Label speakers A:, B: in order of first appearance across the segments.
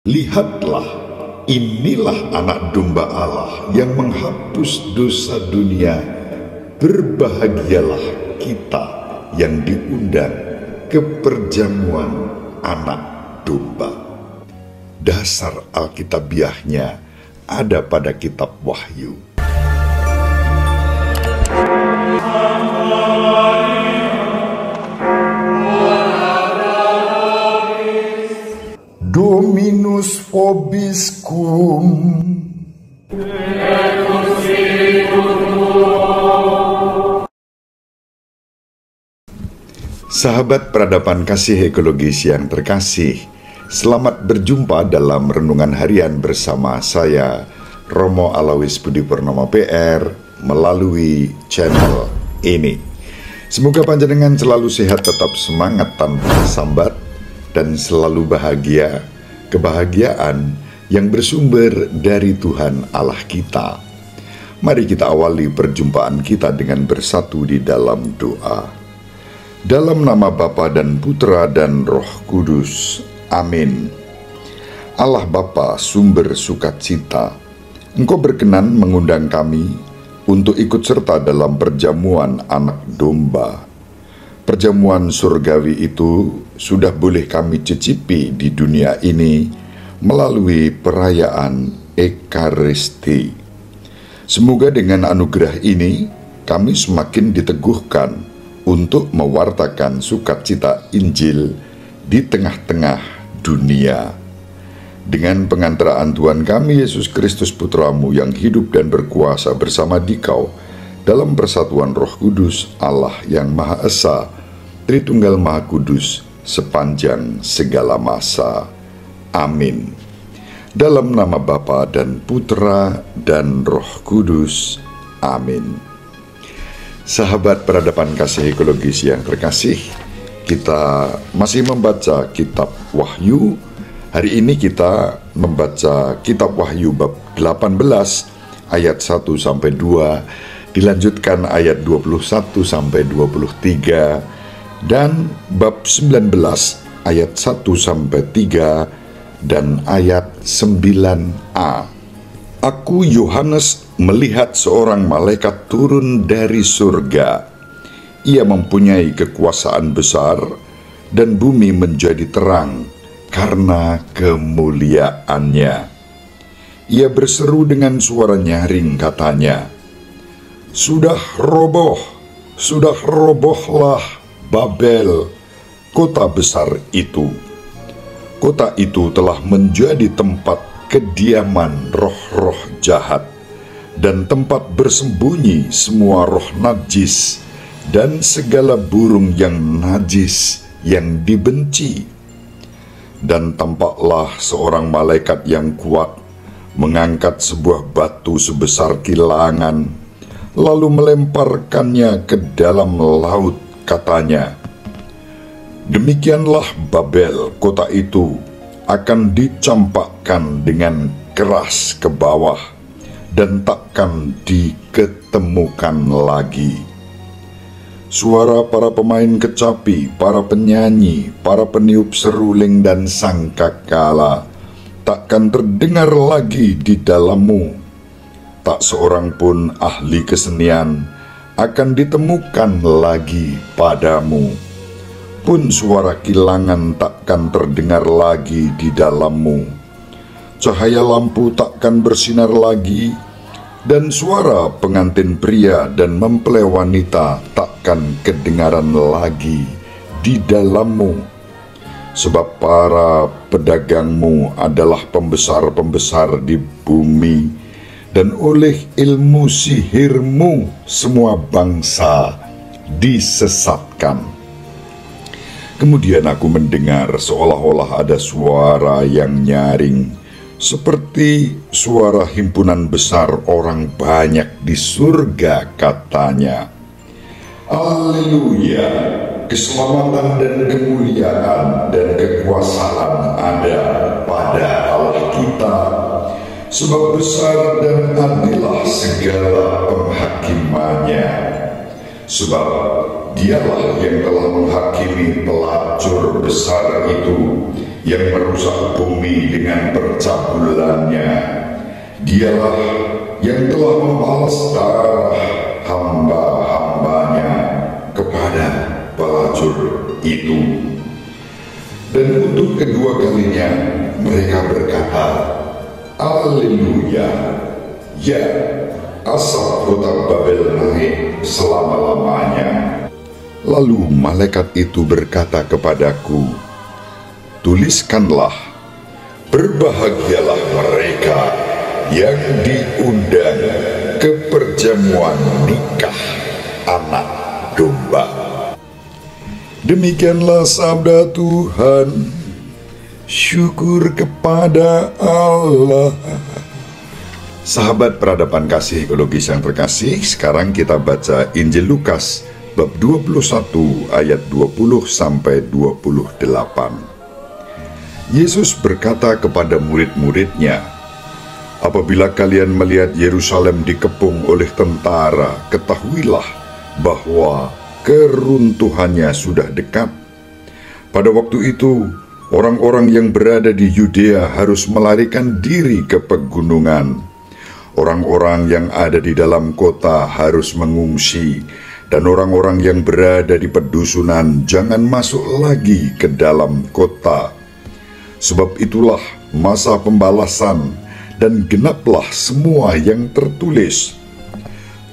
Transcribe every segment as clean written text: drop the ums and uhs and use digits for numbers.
A: Lihatlah, inilah anak domba Allah yang menghapus dosa dunia. Berbahagialah kita yang diundang ke perjamuan anak domba. Dasar alkitabiahnya ada pada kitab Wahyu. Dominus vobiscum. Sahabat peradaban kasih ekologis yang terkasih, selamat berjumpa dalam renungan harian bersama saya, Romo Alawis Budi Purnomo PR, melalui channel ini. Semoga panjenengan selalu sehat, tetap semangat tanpa sambat, dan selalu bahagia, kebahagiaan yang bersumber dari Tuhan Allah kita. Mari kita awali perjumpaan kita dengan bersatu di dalam doa. Dalam nama Bapa dan Putra dan Roh Kudus. Amin. Allah Bapa, sumber sukacita, Engkau berkenan mengundang kami untuk ikut serta dalam perjamuan anak domba. Perjamuan surgawi itu sudah boleh kami cicipi di dunia ini melalui perayaan Ekaristi. Semoga dengan anugerah ini kami semakin diteguhkan untuk mewartakan sukacita Injil di tengah-tengah dunia. Dengan pengantaraan Tuhan kami Yesus Kristus Putramu yang hidup dan berkuasa bersama Dikau dalam persatuan Roh Kudus, Allah yang Maha Esa, Tritunggal Maha Kudus, sepanjang segala masa. Amin. Dalam nama Bapa dan Putra dan Roh Kudus. Amin. Sahabat peradaban kasih ekologis yang terkasih, kita masih membaca kitab Wahyu. Hari ini kita membaca kitab Wahyu bab 18 ayat 1-2, dilanjutkan ayat 21-23, dan bab 19 ayat 1-3 dan ayat 9a. Aku Yohanes melihat seorang malaikat turun dari surga. Ia mempunyai kekuasaan besar dan bumi menjadi terang karena kemuliaannya. Ia berseru dengan suara nyaring, katanya, sudah robohlah Babel, kota besar itu. Kota itu telah menjadi tempat kediaman roh-roh jahat dan tempat bersembunyi semua roh najis dan segala burung yang najis yang dibenci. Dan tampaklah seorang malaikat yang kuat mengangkat sebuah batu sebesar kilangan, lalu melemparkannya ke dalam laut, katanya, demikianlah Babel, kota itu akan dicampakkan dengan keras ke bawah dan takkan diketemukan lagi. Suara para pemain kecapi, para penyanyi, para peniup seruling dan sangkakala takkan terdengar lagi di dalammu. Tak seorang pun ahli kesenian akan ditemukan lagi padamu. Pun suara kilangan takkan terdengar lagi di dalammu. Cahaya lampu takkan bersinar lagi, dan suara pengantin pria dan mempelai wanita takkan kedengaran lagi di dalammu. Sebab para pedagangmu adalah pembesar-pembesar di bumi, dan oleh ilmu sihirmu semua bangsa disesatkan. Kemudian aku mendengar seolah-olah ada suara yang nyaring, seperti suara himpunan besar orang banyak di surga, katanya, Haleluya, keselamatan dan kemuliaan dan kekuasaan ada pada Allah kita. Sebab besar dan adillah segala penghakimannya. Sebab dialah yang telah menghakimi pelacur besar itu yang merusak bumi dengan percabulannya. Dialah yang telah membalas darah hamba-hambanya kepada pelacur itu. Dan untuk kedua kalinya mereka berkata, Haleluya, ya, asap kota Babel naik selama-lamanya. Lalu malaikat itu berkata kepadaku, tuliskanlah, berbahagialah mereka yang diundang ke perjamuan nikah Anak Domba. Demikianlah sabda Tuhan. Syukur kepada Allah. Sahabat peradaban kasih ekologis yang terkasih, sekarang kita baca Injil Lukas bab 21 ayat 20 sampai 28. Yesus berkata kepada murid-muridnya, apabila kalian melihat Yerusalem dikepung oleh tentara, ketahuilah bahwa keruntuhannya sudah dekat. Pada waktu itu, orang-orang yang berada di Yudea harus melarikan diri ke pegunungan. Orang-orang yang ada di dalam kota harus mengungsi, dan orang-orang yang berada di pedusunan jangan masuk lagi ke dalam kota. Sebab itulah masa pembalasan, dan genaplah semua yang tertulis.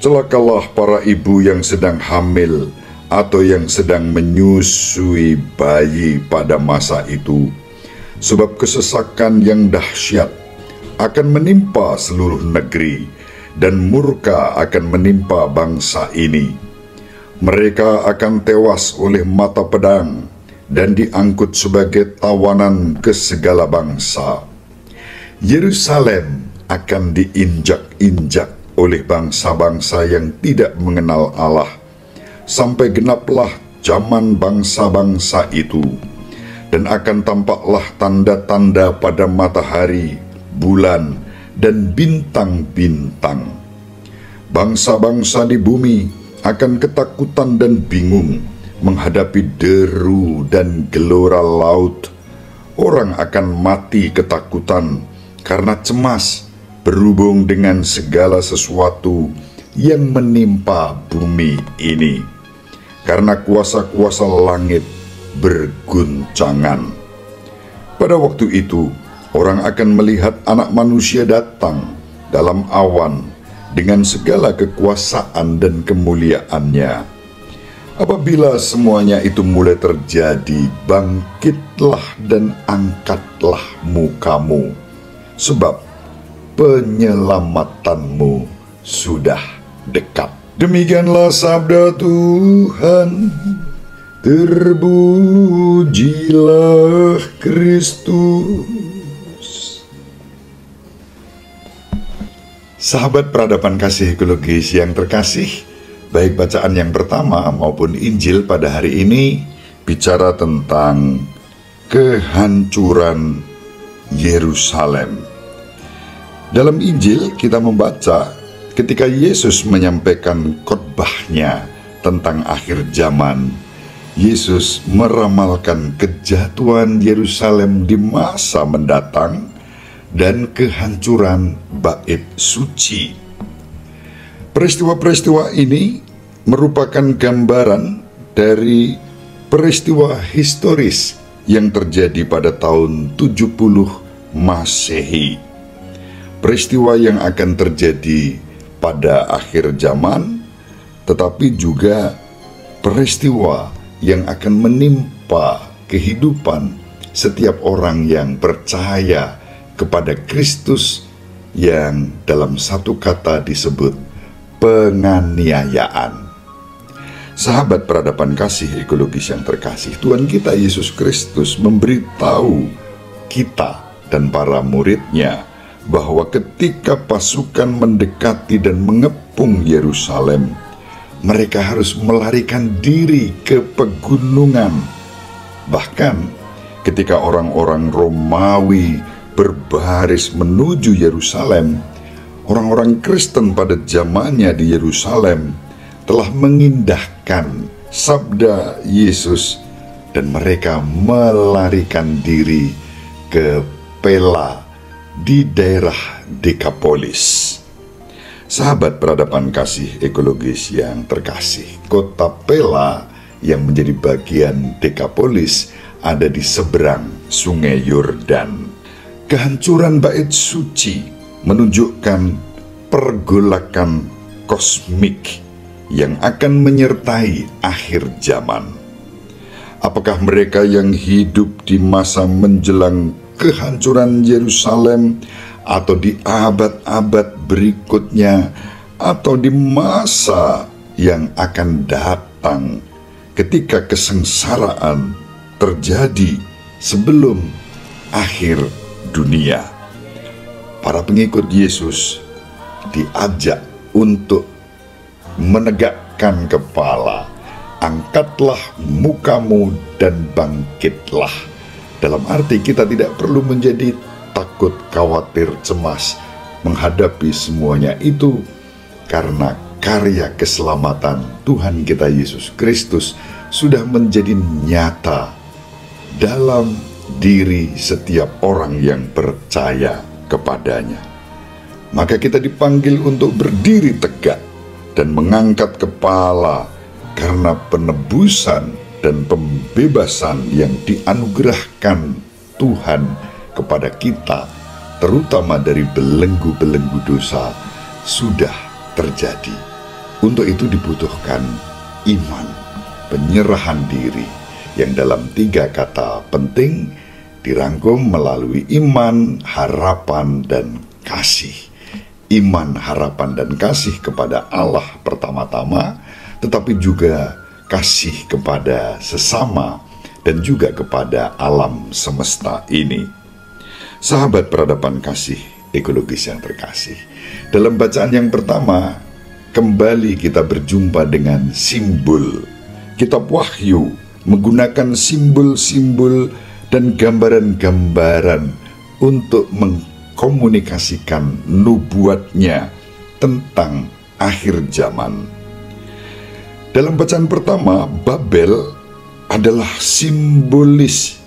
A: Celakalah para ibu yang sedang hamil atau yang sedang menyusui bayi pada masa itu, sebab kesesakan yang dahsyat akan menimpa seluruh negeri, dan murka akan menimpa bangsa ini. Mereka akan tewas oleh mata pedang, dan diangkut sebagai tawanan ke segala bangsa. Yerusalem akan diinjak-injak oleh bangsa-bangsa yang tidak mengenal Allah, sampai genaplah zaman bangsa-bangsa itu. Dan akan tampaklah tanda-tanda pada matahari, bulan, dan bintang-bintang. Bangsa-bangsa di bumi akan ketakutan dan bingung menghadapi deru dan gelora laut. Orang akan mati ketakutan karena cemas berhubung dengan segala sesuatu yang menimpa bumi ini, karena kuasa-kuasa langit berguncangan. Pada waktu itu, orang akan melihat Anak Manusia datang dalam awan dengan segala kekuasaan dan kemuliaannya. Apabila semuanya itu mulai terjadi, bangkitlah dan angkatlah mukamu, sebab penyelamatanmu sudah dekat. Demikianlah sabda Tuhan. Terpujilah Kristus. Sahabat peradaban kasih ekologis yang terkasih, baik bacaan yang pertama maupun Injil pada hari ini bicara tentang kehancuran Yerusalem. Dalam Injil kita membaca ketika Yesus menyampaikan khotbahnya tentang akhir zaman, Yesus meramalkan kejatuhan Yerusalem di masa mendatang dan kehancuran bait suci. Peristiwa-peristiwa ini merupakan gambaran dari peristiwa historis yang terjadi pada tahun 70 Masehi. Peristiwa yang akan terjadi pada akhir zaman, tetapi juga peristiwa yang akan menimpa kehidupan setiap orang yang percaya kepada Kristus, yang dalam satu kata disebut penganiayaan. Sahabat peradaban kasih ekologis yang terkasih, Tuhan kita Yesus Kristus memberitahu kita dan para muridnya bahwa ketika pasukan mendekati dan mengepung Yerusalem, mereka harus melarikan diri ke pegunungan. Bahkan ketika orang-orang Romawi berbaris menuju Yerusalem, orang-orang Kristen pada zamannya di Yerusalem telah mengindahkan sabda Yesus, dan mereka melarikan diri ke Pella di daerah Dekapolis. Sahabat peradaban kasih ekologis yang terkasih, kota Pella yang menjadi bagian Dekapolis ada di seberang Sungai Yordan. Kehancuran bait suci menunjukkan pergolakan kosmik yang akan menyertai akhir zaman. Apakah mereka yang hidup di masa menjelang kehancuran Yerusalem, atau di abad-abad berikutnya, atau di masa yang akan datang ketika kesengsaraan terjadi sebelum akhir dunia? Para pengikut Yesus diajak untuk menegakkan kepala, angkatlah mukamu dan bangkitlah. Dalam arti kita tidak perlu menjadi takut, khawatir, cemas menghadapi semuanya itu, karena karya keselamatan Tuhan kita Yesus Kristus sudah menjadi nyata dalam diri setiap orang yang percaya kepadanya. Maka kita dipanggil untuk berdiri tegak dan mengangkat kepala, karena penebusan dan pembebasan yang dianugerahkan Tuhan kepada kita, terutama dari belenggu-belenggu dosa, sudah terjadi. Untuk itu dibutuhkan iman, penyerahan diri, yang dalam 3 kata penting dirangkum melalui iman, harapan, dan kasih. Iman, harapan, dan kasih kepada Allah pertama-tama, tetapi juga kasih kepada sesama dan juga kepada alam semesta ini. Sahabat peradaban kasih ekologis yang terkasih, dalam bacaan yang pertama, kembali kita berjumpa dengan simbol. Kitab Wahyu menggunakan simbol-simbol dan gambaran-gambaran untuk mengkomunikasikan nubuatnya tentang akhir zaman. Dalam bacaan pertama, Babel adalah simbolis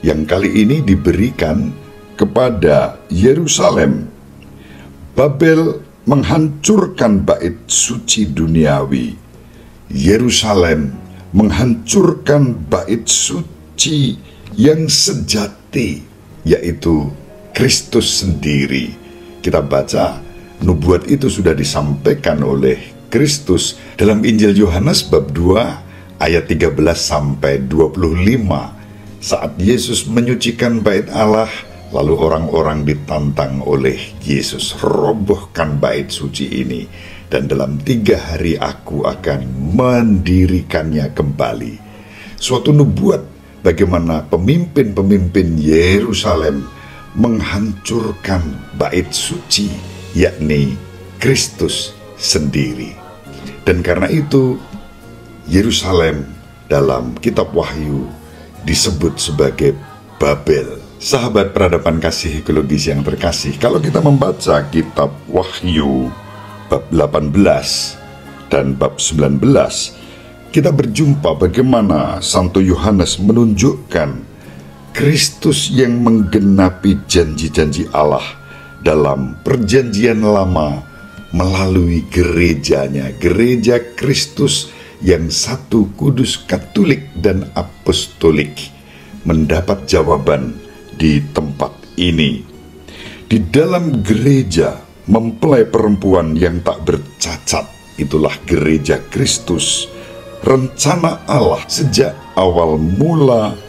A: yang kali ini diberikan kepada Yerusalem. Babel menghancurkan bait suci duniawi. Yerusalem menghancurkan bait suci yang sejati, yaitu Kristus sendiri. Kita baca, nubuat itu sudah disampaikan oleh Kristus dalam Injil Yohanes bab 2 ayat 13 sampai 25. Saat Yesus menyucikan bait Allah, lalu orang-orang ditantang oleh Yesus, robohkan bait suci ini, dan dalam 3 hari aku akan mendirikannya kembali. Suatu nubuat bagaimana pemimpin-pemimpin Yerusalem menghancurkan bait suci, yakni Kristus sendiri. Dan karena itu Yerusalem dalam kitab Wahyu disebut sebagai Babel. Sahabat peradaban kasih ekologis yang terkasih, kalau kita membaca kitab Wahyu bab 18 dan bab 19, kita berjumpa bagaimana Santo Yohanes menunjukkan Kristus yang menggenapi janji-janji Allah dalam perjanjian lama melalui gerejanya, gereja Kristus yang satu, kudus, katolik, dan apostolik, mendapat jawaban di tempat ini. Di dalam gereja mempelai perempuan yang tak bercacat, itulah gereja Kristus. Rencana Allah sejak awal mula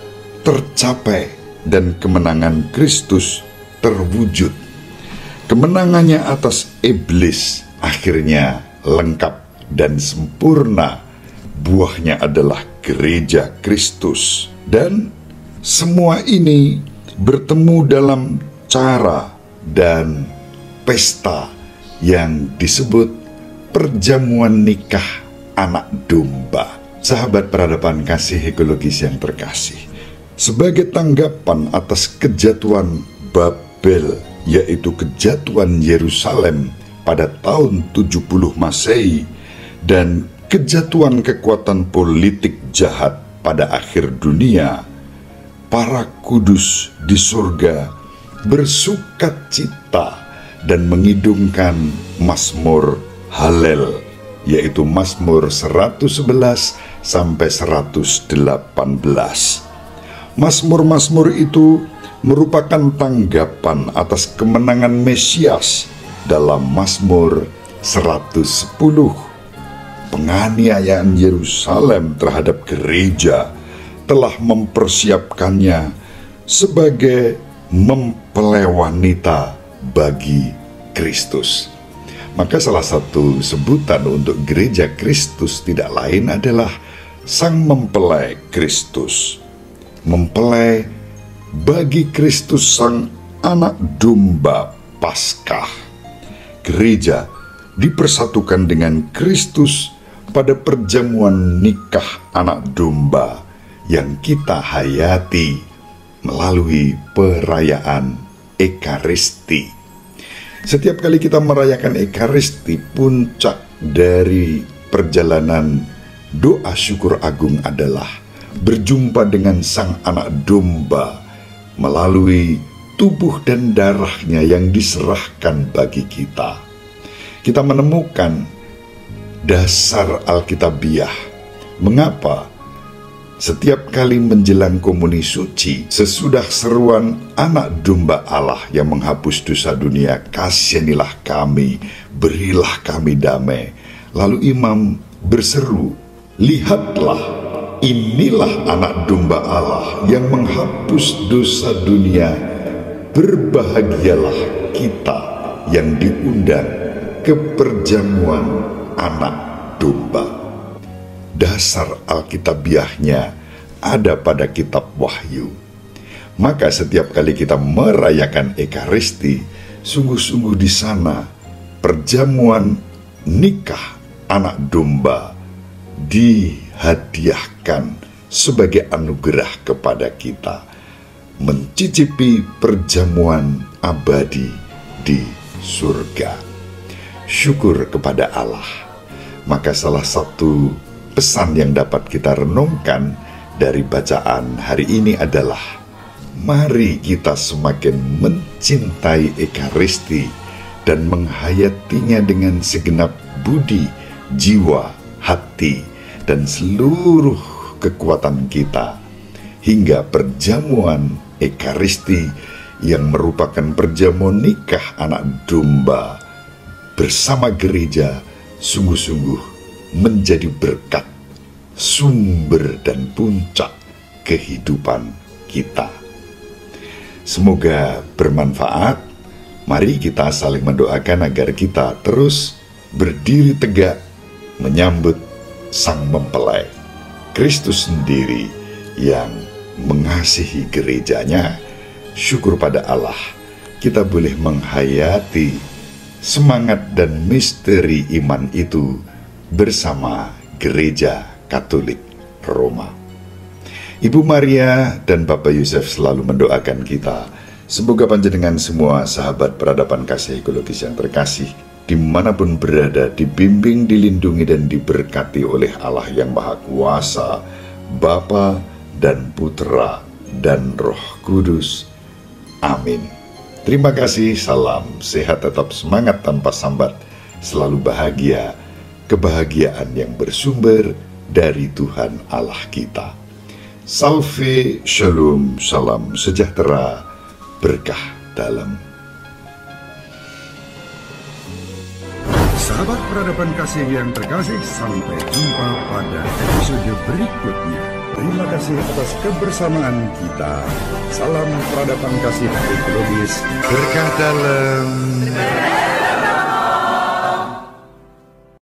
A: tercapai dan kemenangan Kristus terwujud. Kemenangannya atas iblis akhirnya lengkap dan sempurna. Buahnya adalah gereja Kristus. Dan semua ini bertemu dalam cara dan pesta yang disebut perjamuan nikah anak domba. Sahabat peradaban kasih ekologis yang terkasih, sebagai tanggapan atas kejatuhan Babel, yaitu kejatuhan Yerusalem pada tahun 70 Masehi dan kejatuhan kekuatan politik jahat pada akhir dunia, para kudus di surga bersukacita dan mengidungkan Mazmur Halel, yaitu Mazmur 111 sampai 118. Mazmur-mazmur itu merupakan tanggapan atas kemenangan Mesias dalam Mazmur 110. Penganiayaan Yerusalem terhadap gereja telah mempersiapkannya sebagai mempelai wanita bagi Kristus. Maka salah satu sebutan untuk gereja Kristus tidak lain adalah sang mempelai Kristus. Mempelai bagi Kristus sang anak domba Paskah. Gereja dipersatukan dengan Kristus pada perjamuan nikah anak domba yang kita hayati melalui perayaan Ekaristi. Setiap kali kita merayakan Ekaristi, puncak dari perjalanan doa syukur agung adalah berjumpa dengan sang anak domba melalui tubuh dan darahnya yang diserahkan bagi kita. Kita menemukan dasar Alkitabiah. Mengapa setiap kali menjelang komuni suci, sesudah seruan anak domba Allah yang menghapus dosa dunia, kasihanilah kami, berilah kami damai. Lalu imam berseru, lihatlah, inilah anak domba Allah yang menghapus dosa dunia. Berbahagialah kita yang diundang ke perjamuan anak domba. Dasar Alkitabiahnya ada pada kitab Wahyu. Maka setiap kali kita merayakan Ekaristi, sungguh-sungguh di sana perjamuan nikah anak domba dihadiahkan sebagai anugerah kepada kita, mencicipi perjamuan abadi di surga. Syukur kepada Allah. Maka salah satu pesan yang dapat kita renungkan dari bacaan hari ini adalah, mari kita semakin mencintai Ekaristi dan menghayatinya dengan segenap budi, jiwa, hati, dan seluruh kekuatan kita, hingga perjamuan Ekaristi yang merupakan perjamuan nikah anak domba bersama gereja sungguh-sungguh menjadi berkat, sumber dan puncak kehidupan kita. Semoga bermanfaat. Mari kita saling mendoakan agar kita terus berdiri tegak menyambut sang mempelai, Kristus sendiri yang mengasihi gerejanya. Syukur pada Allah, kita boleh menghayati semangat dan misteri iman itu bersama Gereja Katolik Roma. Ibu Maria dan Bapak Yusuf selalu mendoakan kita. Semoga panjenengan semua sahabat peradaban kasih ekologis yang terkasih, dimanapun berada, dibimbing, dilindungi, dan diberkati oleh Allah yang Maha Kuasa, Bapa dan Putra dan Roh Kudus. Amin. Terima kasih, salam sehat, tetap semangat tanpa sambat, selalu bahagia, kebahagiaan yang bersumber dari Tuhan Allah kita. Salve, shalom, salam sejahtera, berkah dalam.
B: Sahabat peradaban kasih yang terkasih, sampai jumpa pada episode berikutnya. Terima kasih atas kebersamaan kita. Salam peradaban kasih ekologis,
A: Berkah dalam.